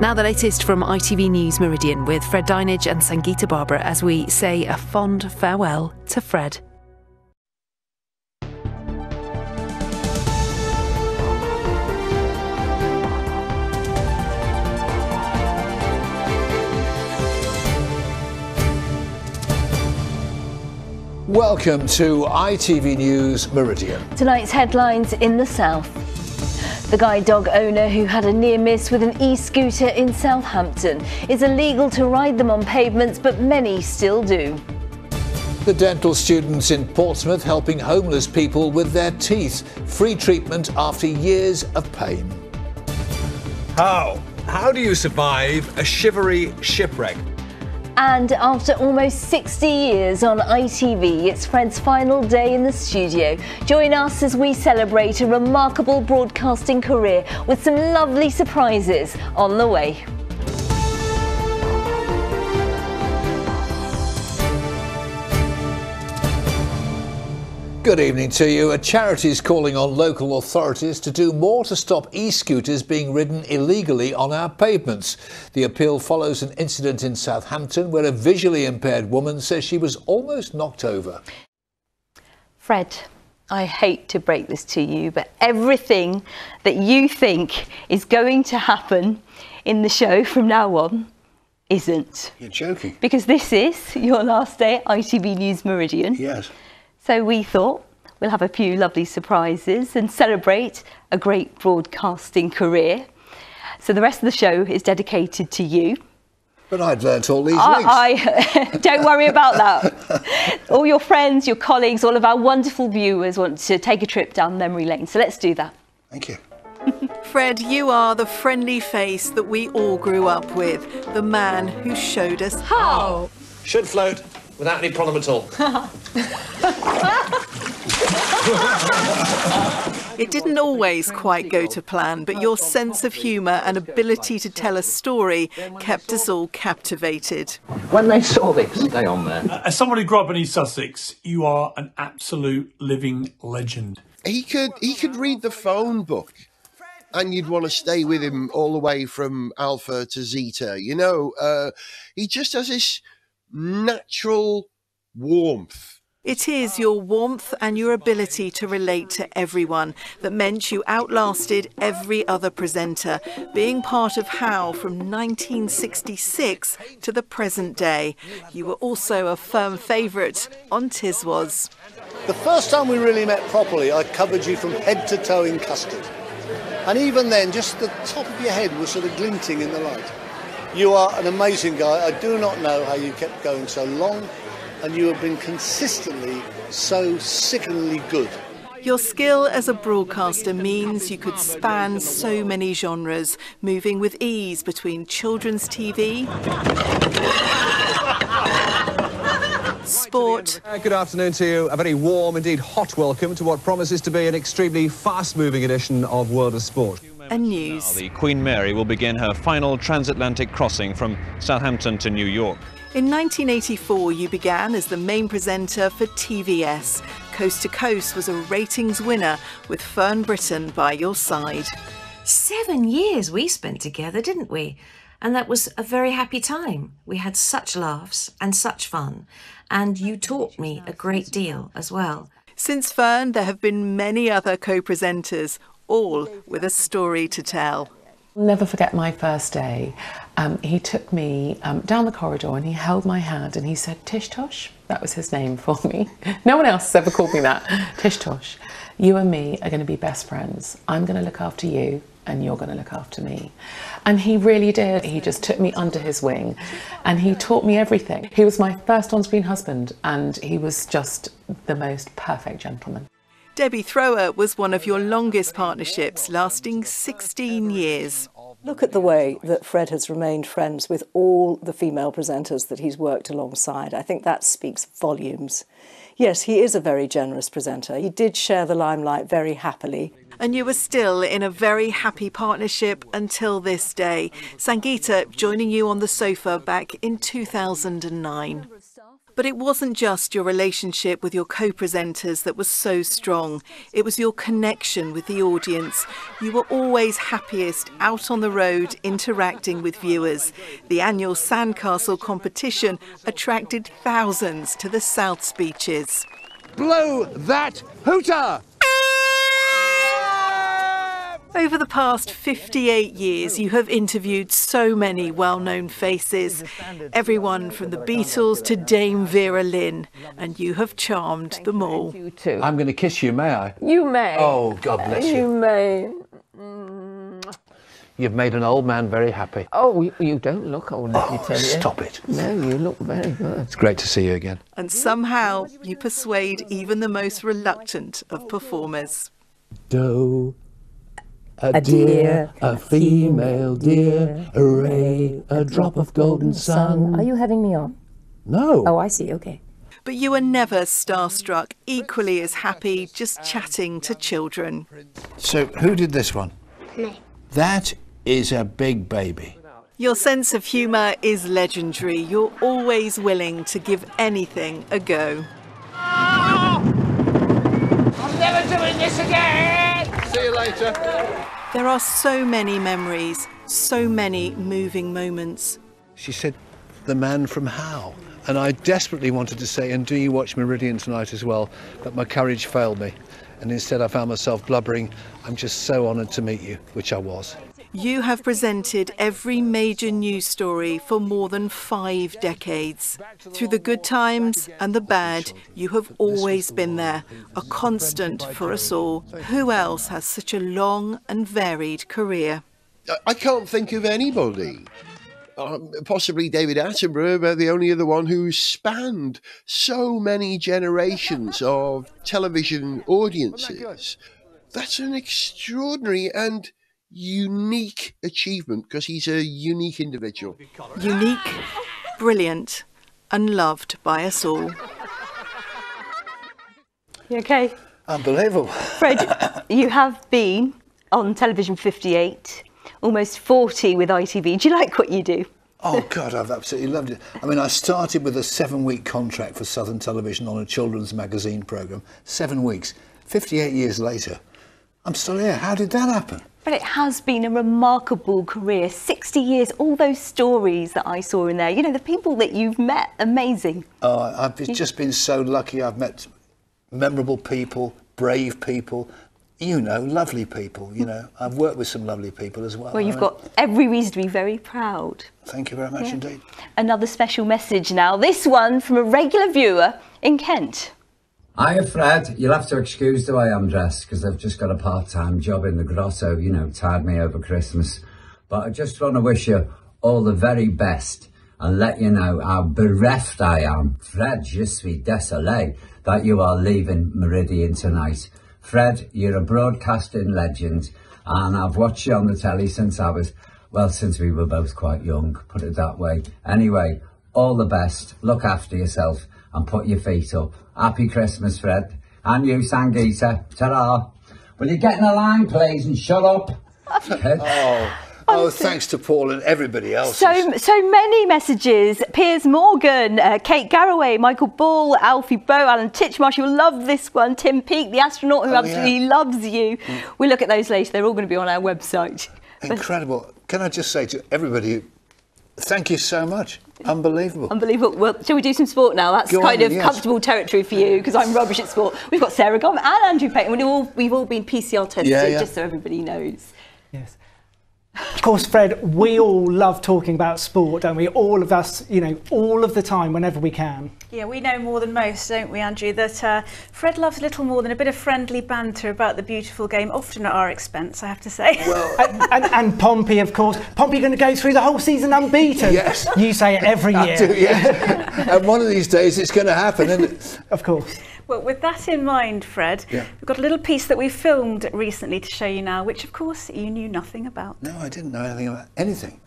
Now the latest from ITV News Meridian with Fred Dinenage and Sangeeta Barbara as we say a fond farewell to Fred. Welcome to ITV News Meridian. Tonight's headlines in the south. The guide dog owner who had a near miss with an e-scooter in Southampton. It's illegal to ride them on pavements, but many still do. The dental students in Portsmouth helping homeless people with their teeth. Free treatment after years of pain. How do you survive a shivery shipwreck? And after almost 60 years on ITV, it's Fred's final day in the studio. Join us as we celebrate a remarkable broadcasting career with some lovely surprises on the way. Good evening to you. A charity is calling on local authorities to do more to stop e-scooters being ridden illegally on our pavements. The appeal follows an incident in Southampton where a visually impaired woman says she was almost knocked over. Fred, I hate to break this to you, but everything that you think is going to happen in the show from now on isn't. You're joking. Because this is your last day at ITV News Meridian. Yes. So we thought we'll have a few lovely surprises and celebrate a great broadcasting career. So the rest of the show is dedicated to you. But I'd learnt all these links. Don't worry about that. All your friends, your colleagues, all of our wonderful viewers want to take a trip down memory lane. So let's do that. Thank you. Fred, you are the friendly face that we all grew up with. The man who showed us how. Should float without any problem at all. It didn't always quite go to plan, but your sense of humour and ability to tell a story kept us all captivated. When they saw this, stay on there. As someone who grew up in East Sussex, you are an absolute living legend. He could read the phone book and you'd want to stay with him all the way from Alpha to Zeta. You know, he just has this natural warmth. It is your warmth and your ability to relate to everyone that meant you outlasted every other presenter, being part of How from 1966 to the present day. You were also a firm favourite on Tiswas. The first time we really met properly, I covered you from head to toe in custard. And even then, just the top of your head was sort of glinting in the light. You are an amazing guy. I do not know how you kept going so long, and you have been consistently so sickeningly good. Your skill as a broadcaster means you could span so many genres, moving with ease between children's TV, sport. Good afternoon to you. A very warm, indeed hot welcome to what promises to be an extremely fast-moving edition of World of Sport. And news. The Queen Mary will begin her final transatlantic crossing from Southampton to New York. In 1984, you began as the main presenter for TVS. Coast to Coast was a ratings winner with Fern Britton by your side. 7 years we spent together, didn't we? And that was a very happy time. We had such laughs and such fun. And you taught me a great deal as well. Since Fern, there have been many other co-presenters, all with a story to tell. I'll never forget my first day. He took me down the corridor and he held my hand and he said, Tish Tosh. That was his name for me. No one else has ever called me that. Tish Tosh, you and me are going to be best friends. I'm going to look after you and you're going to look after me. And he really did. He just took me under his wing and he taught me everything. He was my first on-screen husband and he was just the most perfect gentleman. Debbie Thrower was one of your longest partnerships, lasting 16 years. Look at the way that Fred has remained friends with all the female presenters that he's worked alongside. I think that speaks volumes. Yes, he is a very generous presenter. He did share the limelight very happily. And you were still in a very happy partnership until this day. Sangeeta joining you on the sofa back in 2009. But it wasn't just your relationship with your co-presenters that was so strong. It was your connection with the audience. You were always happiest out on the road interacting with viewers. The annual Sandcastle competition attracted thousands to the South speeches. Blow that hooter! Over the past 58 years, you have interviewed so many well-known faces, everyone from the Beatles to Dame Vera Lynn, and you have charmed them all. I'm going to kiss you, may I? You may. Oh, God bless you. You may. You've made an old man very happy. Oh, you don't look old, let me tell you. Stop it. No, you look very good. It's great to see you again. And somehow you persuade even the most reluctant of performers. Doe. A deer, a female deer, a ray, a drop of golden sun. Are you having me on? No. Oh, I see, okay. But you are never starstruck, equally as happy just chatting to children. So, who did this one? Me. That is a big baby. Your sense of humour is legendary. You're always willing to give anything a go. I'm never doing this again! See you later. There are so many memories, so many moving moments. She said, the man from How? And I desperately wanted to say, and do you watch Meridian tonight as well? But my courage failed me. And instead I found myself blubbering, I'm just so honoured to meet you, which I was. You have presented every major news story for more than 5 decades. Through the good times and the bad, you have always been there, a constant for us all. Who else has such a long and varied career? I can't think of anybody. Possibly David Attenborough, but the only other one who's spanned so many generations of television audiences. That's an extraordinary and unique achievement, because he's a unique individual. Unique, brilliant, and loved by us all. You okay? Unbelievable. Fred, you have been on television 58, almost 40 with ITV. Do you like what you do? Oh, God, I've absolutely loved it. I mean, I started with a 7-week contract for Southern Television on a children's magazine programme. 7 weeks. 58 years later, I'm still here. How did that happen? But it has been a remarkable career. 60 years, all those stories that I saw in there. You know, the people that you've met, amazing. Oh, I've just been so lucky. I've met memorable people, brave people, you know, lovely people, you know. I've worked with some lovely people as well. Well, you've got every reason to be very proud. Thank you very much indeed. Another special message now. This one from a regular viewer in Kent. Hiya, Fred. You'll have to excuse the way I'm dressed because I've just got a part-time job in the grotto, you know, tied me over Christmas. But I just want to wish you all the very best and let you know how bereft I am, Fred, je suis désolé, that you are leaving Meridian tonight. Fred, you're a broadcasting legend, and I've watched you on the telly since we were both quite young, put it that way. Anyway, all the best, look after yourself and put your feet up. Happy Christmas, Fred. And you, Sangeeta. Ta-ra. Will you get in a line, please, and shut up? Oh, thanks to Paul and everybody else. So many messages. Piers Morgan, Kate Garraway, Michael Ball, Alfie Bow, Alan Titchmarsh. You'll love this one. Tim Peake, the astronaut who absolutely loves you. We'll look at those later. They're all going to be on our website. Incredible. Can I just say to everybody, thank you so much. Unbelievable. Unbelievable. Well, shall we do some sport now? That's comfortable territory for you, because I'm rubbish at sport. We've got Sarah Gom and Andrew Payton. We've all been PCR tested, just so everybody knows. Yes. Of course, Fred, we all love talking about sport, don't we? All of us, you know, all of the time, whenever we can. Yeah, we know more than most, don't we, Andrew, that Fred loves little more than a bit of friendly banter about the beautiful game, often at our expense, I have to say. Well, and Pompey, of course. Pompey going to go through the whole season unbeaten. Yes. You say it every year. I do, yes. And one of these days it's going to happen, isn't it? Of course. Well, with that in mind, Fred, we've got a little piece that we filmed recently to show you now, which, of course, you knew nothing about. No, I didn't know anything about anything.